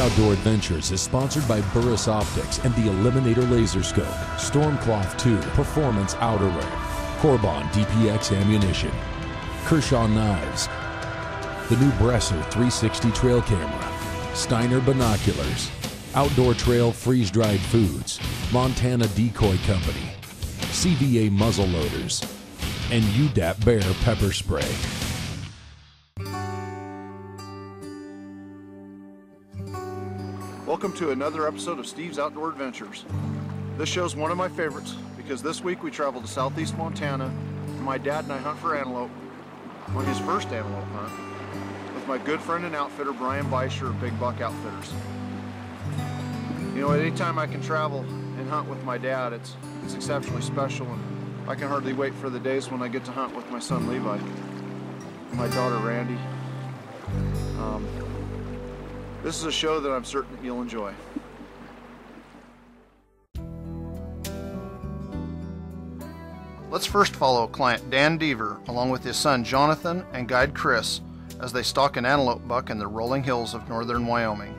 Outdoor Adventures is sponsored by Burris Optics and the Eliminator Laser Scope, Stormcloth 2 Performance Outerwear, Corbon DPX Ammunition, Kershaw Knives, the new Bresser 360 Trail Camera, Steiner Binoculars, Outdoor Trail Freeze-Dried Foods, Montana Decoy Company, CVA Muzzle Loaders, and UDAP Bear Pepper Spray. Welcome to another episode of Steve's Outdoor Adventures. This show's one of my favorites because this week we traveled to southeast Montana and my dad and I hunt for antelope on his first antelope hunt with my good friend and outfitter Brian Beischer of Big Buck Outfitters. You know, anytime I can travel and hunt with my dad, it's exceptionally special, and I can hardly wait for the days when I get to hunt with my son Levi and my daughter Randy. This is a show that I'm certain you'll enjoy. Let's first follow client Dan Deaver along with his son Jonathan and guide Chris as they stalk an antelope buck in the rolling hills of northern Wyoming.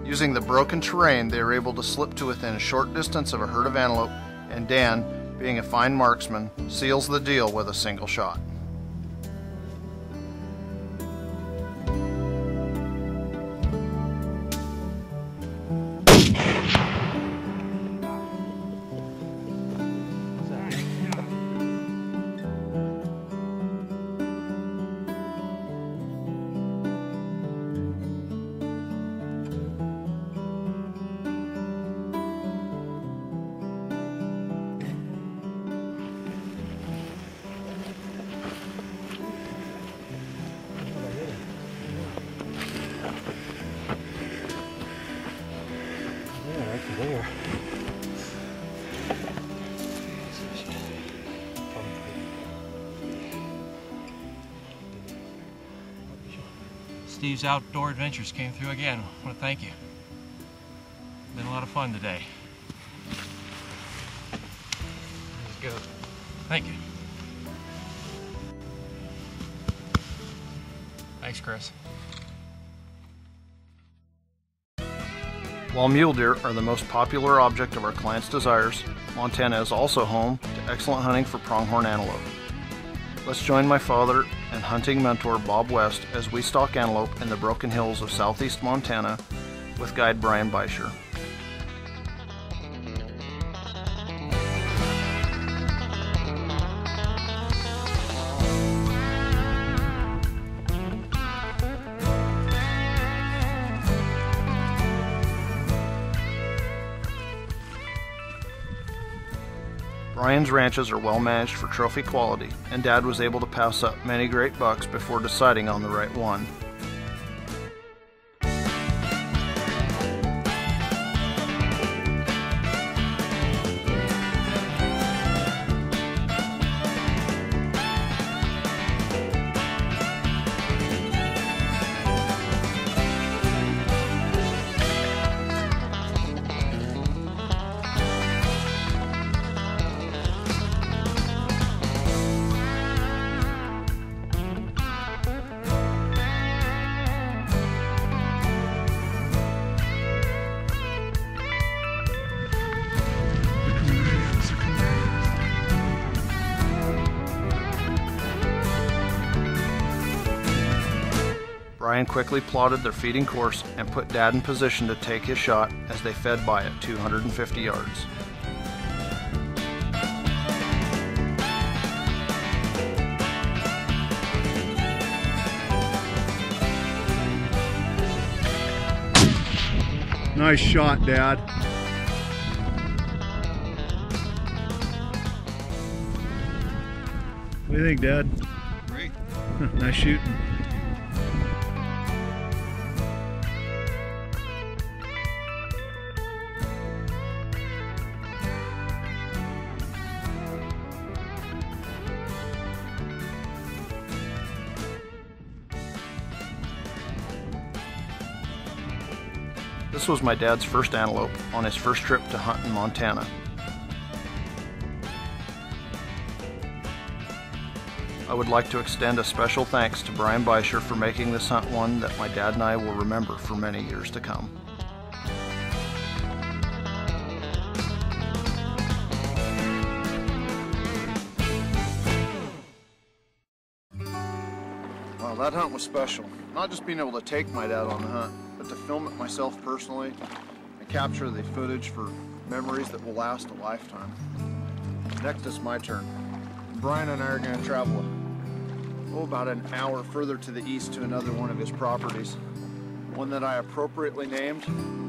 Using the broken terrain, they are able to slip to within a short distance of a herd of antelope, and Dan, being a fine marksman, seals the deal with a single shot. There. Steve's Outdoor Adventures came through again. I want to thank you. Been a lot of fun today. Let's go. Thank you. Thanks, Chris. While mule deer are the most popular object of our clients' desires, Montana is also home to excellent hunting for pronghorn antelope. Let's join my father and hunting mentor Bob West as we stalk antelope in the broken hills of southeast Montana with guide Brian Beischer. Brian's ranches are well managed for trophy quality, and Dad was able to pass up many great bucks before deciding on the right one. Brian quickly plotted their feeding course and put Dad in position to take his shot as they fed by at 250 yards. Nice shot, Dad. What do you think, Dad? Great. Nice shooting. This was my dad's first antelope on his first trip to hunt in Montana. I would like to extend a special thanks to Brian Beischer for making this hunt one that my dad and I will remember for many years to come. Wow, that hunt was special. Not just being able to take my dad on the hunt, but to film it myself personally and capture the footage for memories that will last a lifetime. Next is my turn. Brian and I are going to travel about an hour further to the east to another one of his properties, one that I appropriately named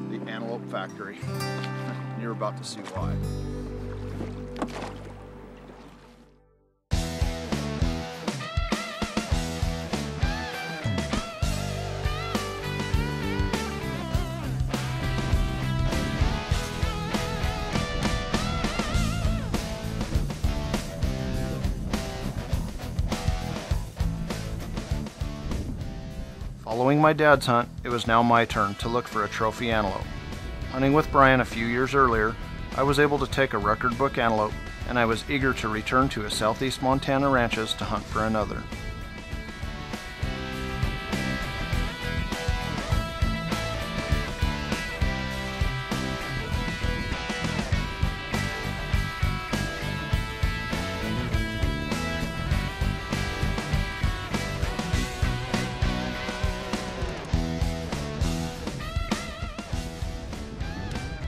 the Antelope Factory. You're about to see why. Following my dad's hunt, it was now my turn to look for a trophy antelope. Hunting with Brian a few years earlier, I was able to take a record book antelope, and I was eager to return to his southeast Montana ranches to hunt for another.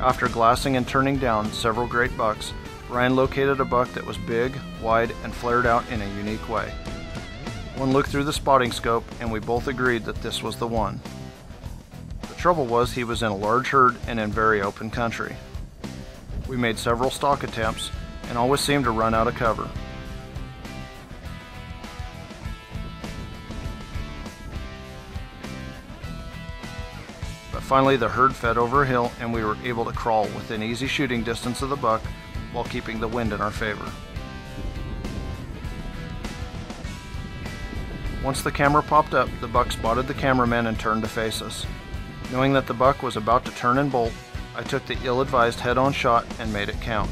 After glassing and turning down several great bucks, Brian located a buck that was big, wide, and flared out in a unique way. One look through the spotting scope and we both agreed that this was the one. The trouble was he was in a large herd and in very open country. We made several stalk attempts and always seemed to run out of cover. Finally, the herd fed over a hill and we were able to crawl within easy shooting distance of the buck while keeping the wind in our favor. Once the camera popped up, the buck spotted the cameraman and turned to face us. Knowing that the buck was about to turn and bolt, I took the ill-advised head-on shot and made it count.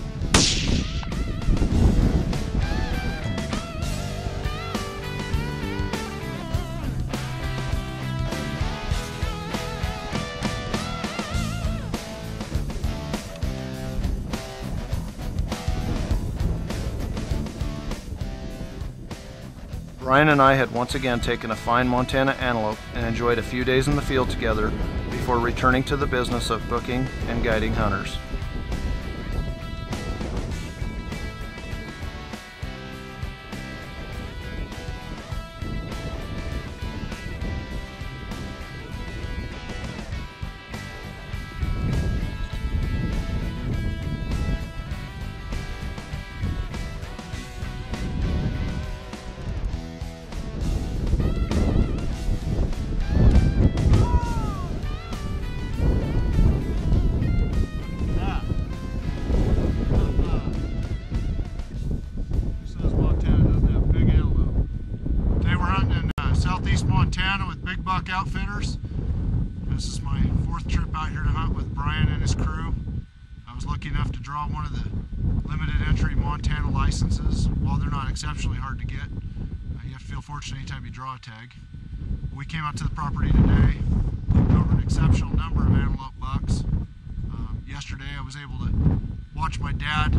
Brian and I had once again taken a fine Montana antelope and enjoyed a few days in the field together before returning to the business of booking and guiding hunters. Montana with Big Buck Outfitters. This is my 4th trip out here to hunt with Brian and his crew. I was lucky enough to draw one of the limited entry Montana licenses. While they're not exceptionally hard to get, you have to feel fortunate anytime you draw a tag. We came out to the property today, looked over an exceptional number of antelope bucks. Yesterday I was able to watch my dad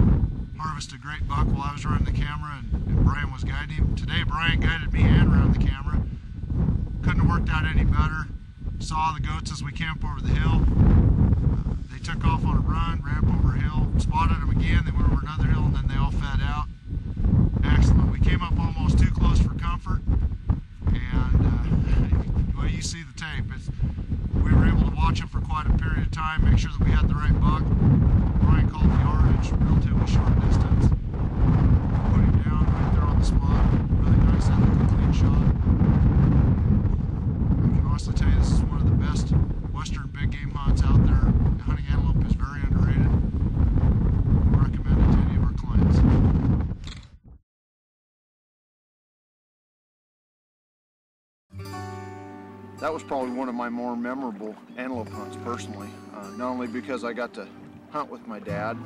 harvest a great buck while I was running the camera and Brian was guiding him. Today Brian guided me and ran the camera. Couldn't have worked out any better. Saw the goats as we camped over the hill. They took off on a run, ran up over a hill, spotted them again, they went over another hill, and then they all fed out. Excellent. We came up almost too close for comfort, and well, you see the tape. We were able to watch them for quite a period of time, make sure that we had the right buck. Brian called the yardage, relatively short distance. Put him down right there on the spot. Really nice, I think, a clean shot. I can honestly tell you this is one of the best western big game hunts out there. Hunting antelope is very underrated. I recommend it to any of our clients. That was probably one of my more memorable antelope hunts personally. Not only because I got to hunt with my dad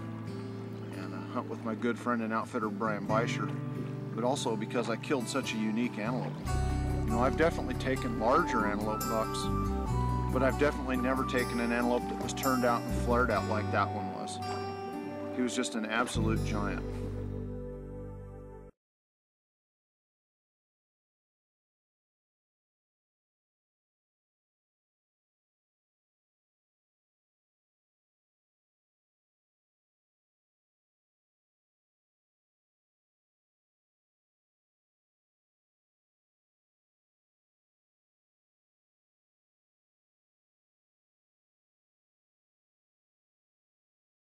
and hunt with my good friend and outfitter Brian Beischer, but also because I killed such a unique antelope. You know, I've definitely taken larger antelope bucks, but I've definitely never taken an antelope that was turned out and flared out like that one was. He was just an absolute giant.